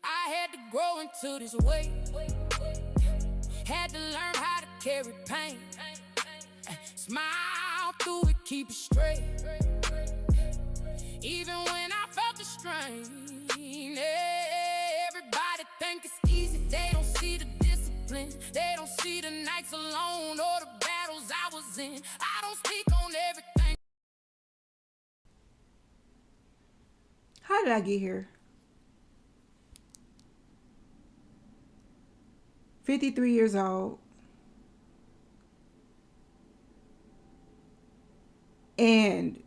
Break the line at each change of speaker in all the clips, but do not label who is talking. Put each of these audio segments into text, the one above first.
I had to grow into this way. Had to learn how to carry pain. Smile through it, keep it straight. Even when I felt the strain. Everybody think it's easy, they don't see the discipline. They don't see the nights alone or the battles I was in. I don't speak on everything.
How did I get here? 53 years old. And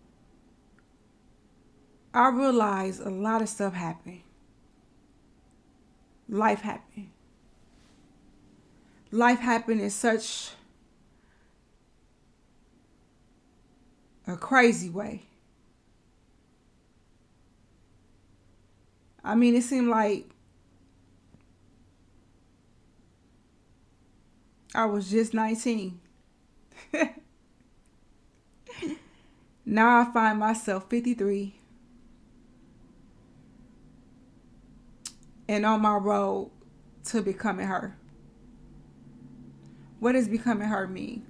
I realized a lot of stuff happened. Life happened. Life happened in such a crazy way. I mean, it seemed like I was just 19. Now I find myself 53 and on my road to becoming her. What does becoming her mean?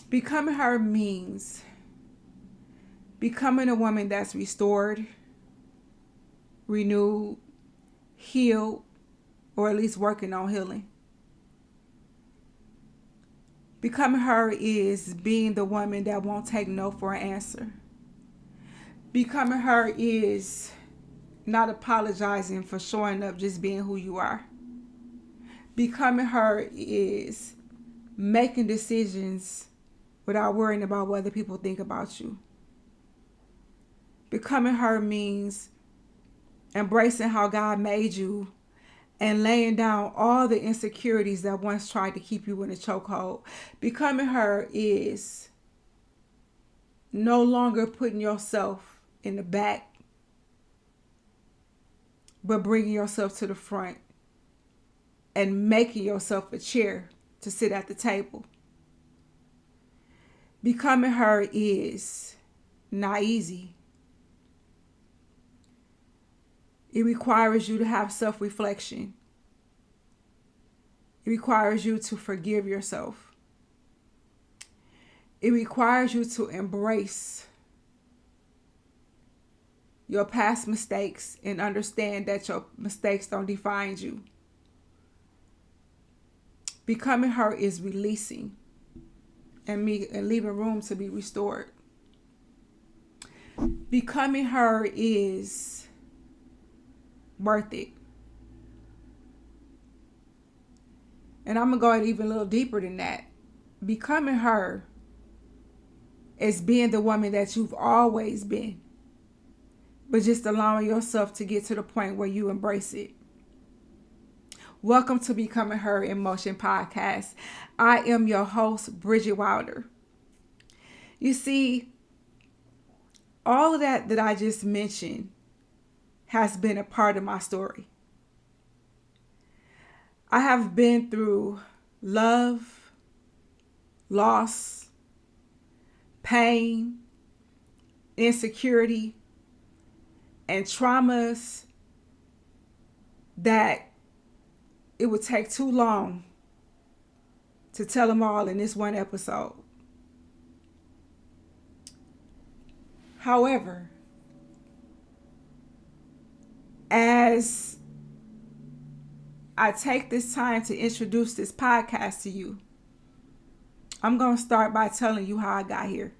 Becoming her means becoming a woman that's restored, renewed, healed, or at least working on healing. Becoming her is being the woman that won't take no for an answer. Becoming her is not apologizing for showing up, just being who you are. Becoming her is making decisions without worrying about what other people think about you. Becoming her means embracing how God made you and laying down all the insecurities that once tried to keep you in a chokehold. Becoming her is no longer putting yourself in the back, but bringing yourself to the front and making yourself a chair to sit at the table. Becoming her is not easy. It requires you to have self-reflection. It requires you to forgive yourself. It requires you to embrace your past mistakes and understand that your mistakes don't define you. Becoming her is releasing and leaving room to be restored. Becoming her is worth it. And I'm going to go even a little deeper than that. Becoming her is being the woman that you've always been, but just allowing yourself to get to the point where you embrace it. Welcome to Becoming Her in Motion podcast. I am your host, Bridget Wilder. You see, all of that I just mentioned has been a part of my story. I have been through love, loss, pain, insecurity, and traumas that it would take too long to tell them all in this one episode. However, as I take this time to introduce this podcast to you, I'm going to start by telling you how I got here.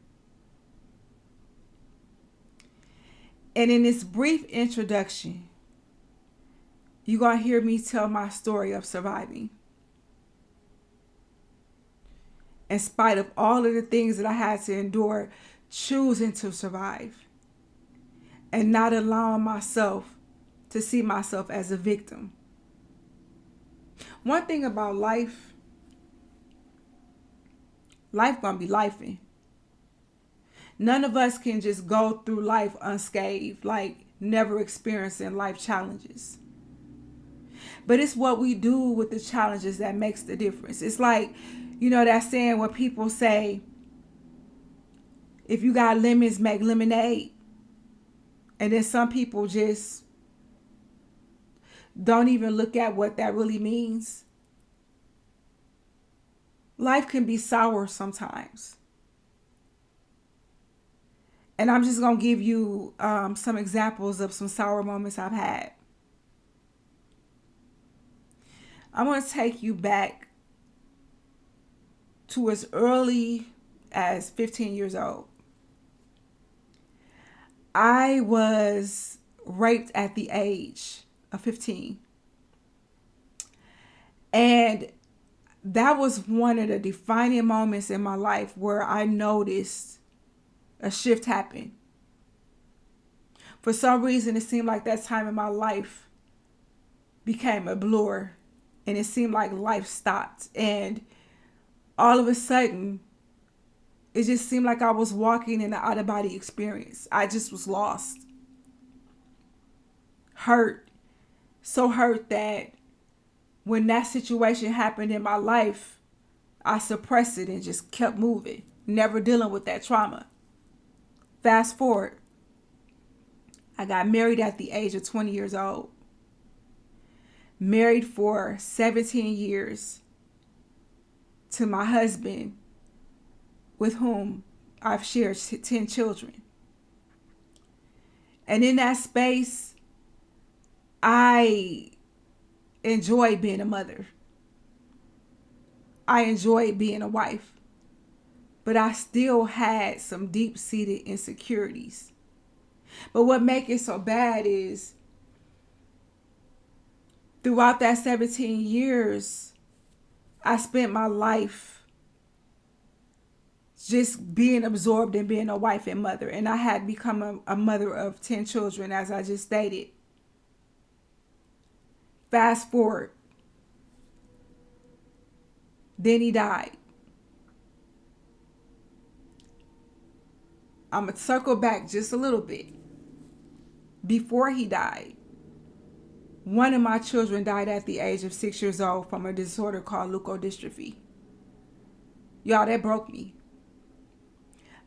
And in this brief introduction, you're going to hear me tell my story of surviving. In spite of all of the things that I had to endure, choosing to survive and not allowing myself to see myself as a victim. One thing about life gonna be lifing. None of us can just go through life unscathed, like never experiencing life challenges. But it's what we do with the challenges that makes the difference. It's like, you know, that saying where people say, if you got lemons, make lemonade. And then some people just don't even look at what that really means. Life can be sour sometimes. And I'm just going to give you some examples of some sour moments I've had. I'm going to take you back to as early as 15 years old. I was raped at the age of 15. And that was one of the defining moments in my life where I noticed a shift happen. For some reason, it seemed like that time in my life became a blur, and it seemed like life stopped. And all of a sudden, it just seemed like I was walking in an out-of-body experience. I just was lost. Hurt. So hurt that when that situation happened in my life, I suppressed it and just kept moving, never dealing with that trauma. Fast forward, I got married at the age of 20 years old. Married for 17 years to my husband, with whom I've shared 10 children. And in that space, I enjoyed being a mother. I enjoyed being a wife. But I still had some deep-seated insecurities. But what makes it so bad is throughout that 17 years, I spent my life just being absorbed in being a wife and mother. And I had become a mother of 10 children, as I just stated. Fast forward. Then he died. I'm going to circle back just a little bit. Before he died, one of my children died at the age of 6 years old from a disorder called leukodystrophy. Y'all, that broke me.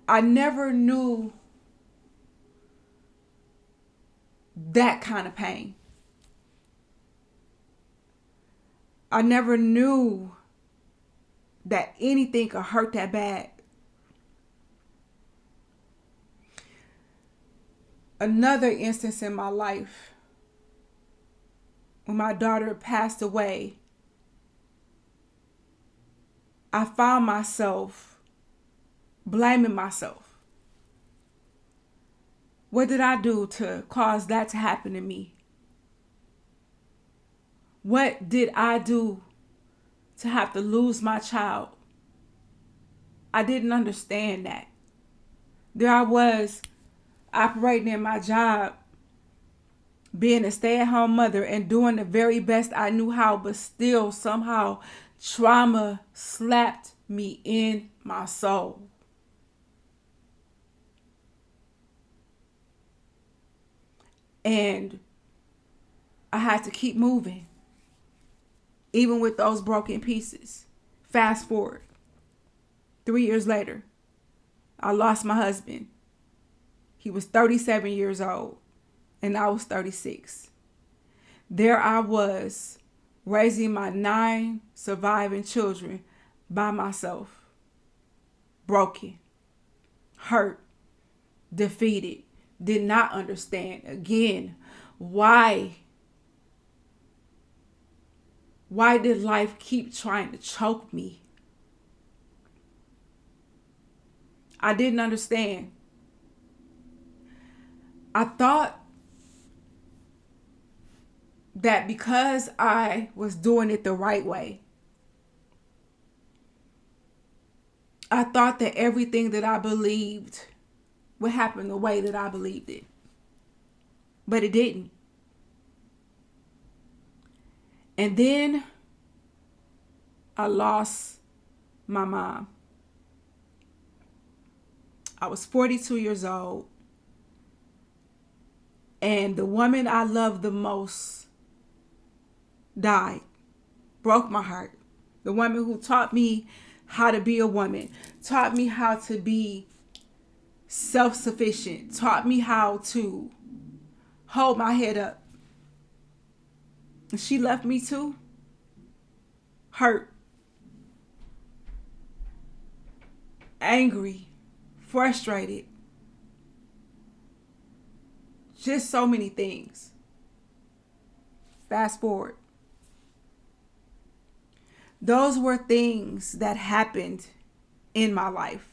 I never knew that kind of pain. I never knew that anything could hurt that bad. Another instance in my life, when my daughter passed away, I found myself blaming myself. What did I do to cause that to happen to me? What did I do to have to lose my child? I didn't understand that. There I was, operating in my job, being a stay-at-home mother and doing the very best I knew how, but still somehow trauma slapped me in my soul. And I had to keep moving, even with those broken pieces. Fast forward, 3 years later, I lost my husband. He was 37 years old, and I was 36. There I was, raising my 9 surviving children by myself. Broken, hurt, defeated, did not understand, again, why did life keep trying to choke me? I didn't understand. I thought that because I was doing it the right way, I thought that everything that I believed would happen the way that I believed it. But it didn't. And then I lost my mom. I was 42 years old. And the woman I loved the most died. Broke my heart. The woman who taught me how to be a woman, taught me how to be self-sufficient, taught me how to hold my head up. And she left me too. Hurt. Angry. Frustrated. Just so many things. Fast forward. Those were things that happened in my life.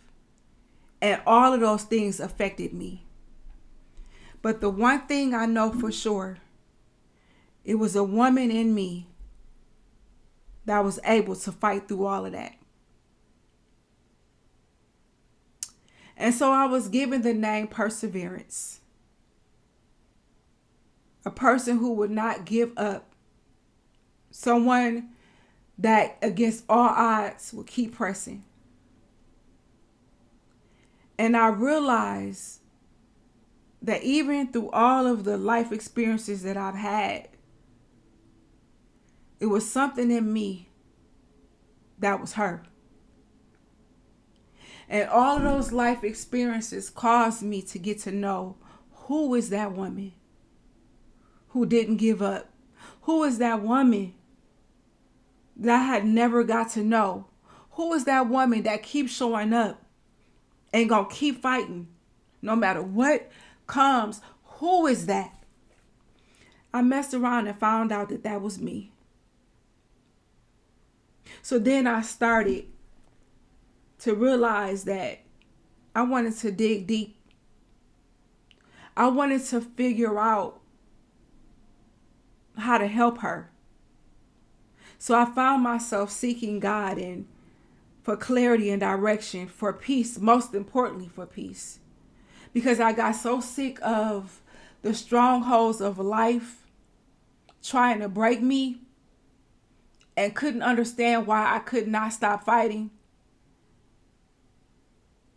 And all of those things affected me. But the one thing I know for sure, it was a woman in me that was able to fight through all of that. And so I was given the name Perseverance. A person who would not give up. Someone that against all odds would keep pressing. And I realized that even through all of the life experiences that I've had, it was something in me that was her. And all of those life experiences caused me to get to know who is that woman who didn't give up. Who is that woman that I had never got to know? Who is that woman that keeps showing up and gonna keep fighting no matter what comes? Who is that? I messed around and found out that that was me. So then I started to realize that I wanted to dig deep. I wanted to figure out how to help her. So I found myself seeking God and for clarity and direction, for peace, most importantly for peace. Because I got so sick of the strongholds of life trying to break me and couldn't understand why I could not stop fighting.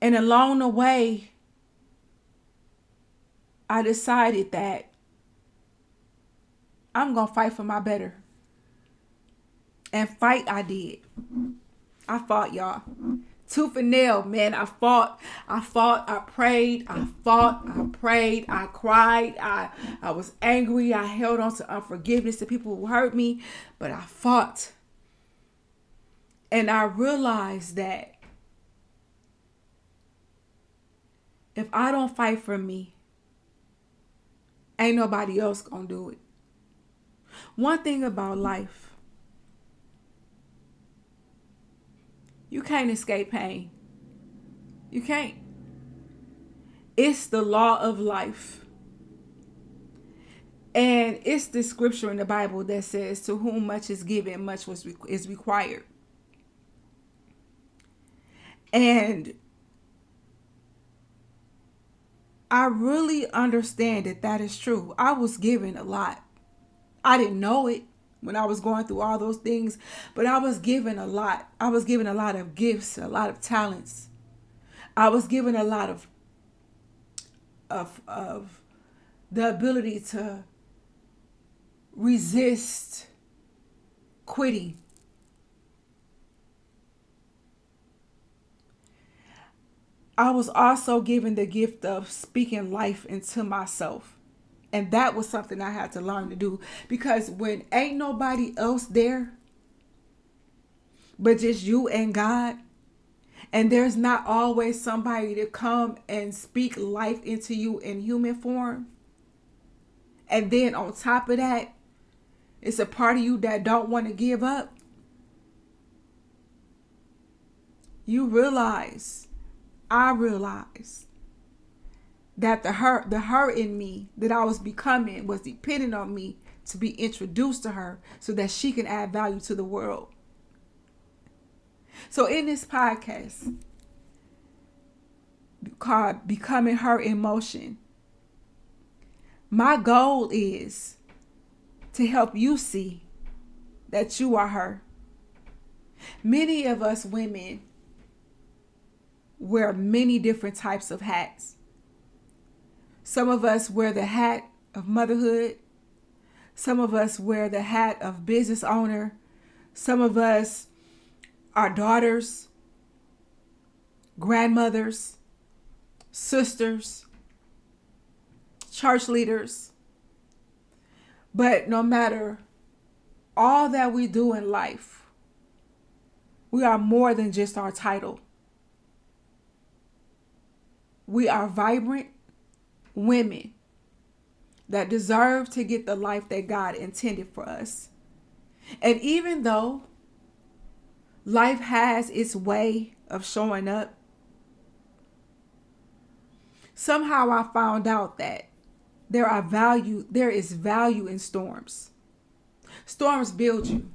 And along the way, I decided that I'm going to fight for my better. And fight I did. I fought, y'all. Tooth and nail, man. I fought, I prayed, I prayed, I cried, I was angry, I held on to unforgiveness to people who hurt me, but I fought. And I realized that if I don't fight for me, ain't nobody else gonna do it. One thing about life, you can't escape pain. You can't. It's the law of life. And it's the scripture in the Bible that says, to whom much is given, much is required. And I really understand that that is true. I was given a lot. I didn't know it when I was going through all those things, but I was given a lot. I was given a lot of gifts, a lot of talents. I was given a lot of the ability to resist quitting. I was also given the gift of speaking life into myself. And that was something I had to learn to do, because when ain't nobody else there but just you and God, and there's not always somebody to come and speak life into you in human form, and then on top of that, it's a part of you that don't want to give up, I realized that the her in me that I was becoming was dependent on me to be introduced to her so that she can add value to the world. So in this podcast called Becoming Her in Motion, my goal is to help you see that you are her. Many of us women wear many different types of hats. Some of us wear the hat of motherhood. Some of us wear the hat of business owner. Some of us are daughters, grandmothers, sisters, church leaders. But no matter all that we do in life, we are more than just our title. We are vibrant women that deserve to get the life that God intended for us. And even though life has its way of showing up, somehow I found out that there is value in storms. Storms build you.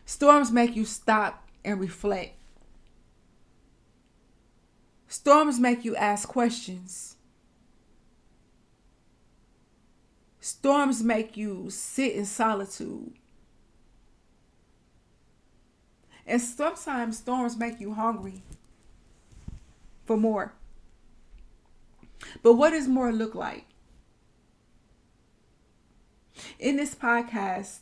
Storms make you stop and reflect. Storms make you ask questions. Storms make you sit in solitude. And sometimes storms make you hungry for more. But what does more look like? In this podcast,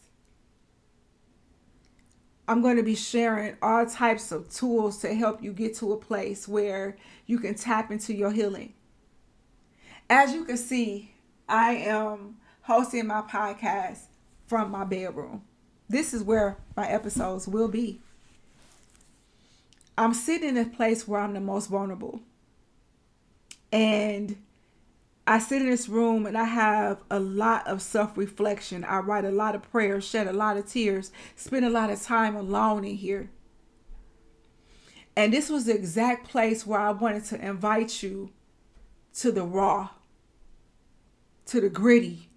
I'm going to be sharing all types of tools to help you get to a place where you can tap into your healing. As you can see, I am hosting my podcast from my bedroom. This is where my episodes will be. I'm sitting in a place where I'm the most vulnerable. And I sit in this room and I have a lot of self-reflection. I write a lot of prayers, shed a lot of tears, spend a lot of time alone in here. And this was the exact place where I wanted to invite you to the raw, to the gritty,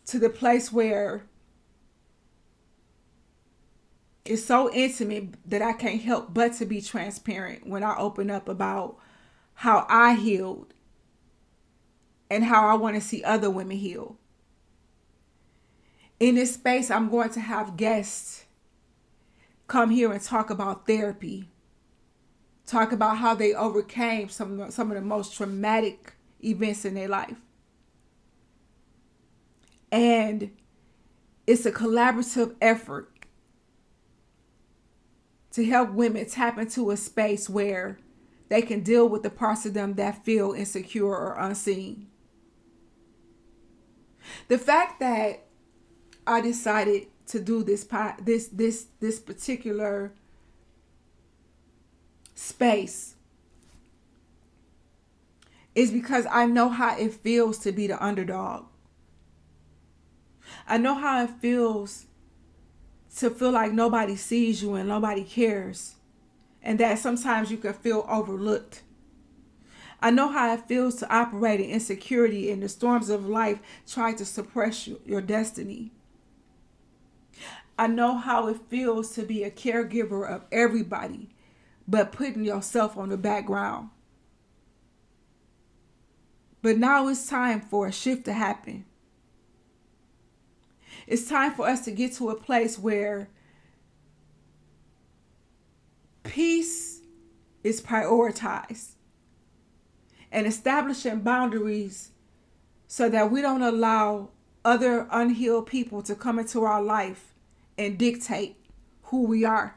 to the place where it's so intimate that I can't help but to be transparent when I open up about how I healed and how I want to see other women heal. In this space, I'm going to have guests come here and talk about therapy, talk about how they overcame some of the most traumatic events in their life. And it's a collaborative effort to help women tap into a space where they can deal with the parts of them that feel insecure or unseen. The fact that I decided to do this particular space is because I know how it feels to be the underdog. I know how it feels to feel like nobody sees you and nobody cares. And that sometimes you can feel overlooked. I know how it feels to operate in insecurity and the storms of life try to suppress your destiny. I know how it feels to be a caregiver of everybody, but putting yourself on the background. But now it's time for a shift to happen. It's time for us to get to a place where peace is prioritized and establishing boundaries so that we don't allow other unhealed people to come into our life and dictate who we are.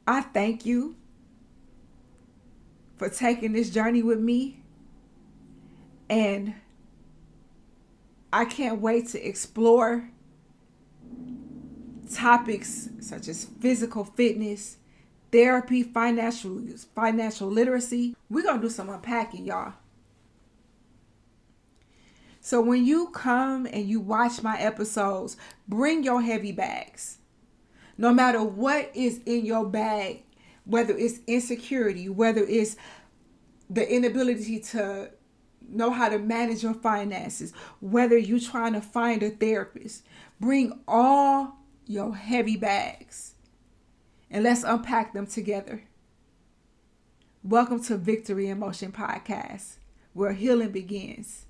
I thank you for taking this journey with me, and I can't wait to explore topics such as physical fitness, therapy, financial literacy. We're going to do some unpacking, y'all. So when you come and you watch my episodes, bring your heavy bags. No matter what is in your bag, whether it's insecurity, whether it's the inability to know how to manage your finances, whether you're trying to find a therapist, bring all your heavy bags and let's unpack them together. Welcome to Victory in Motion Podcast, where healing begins.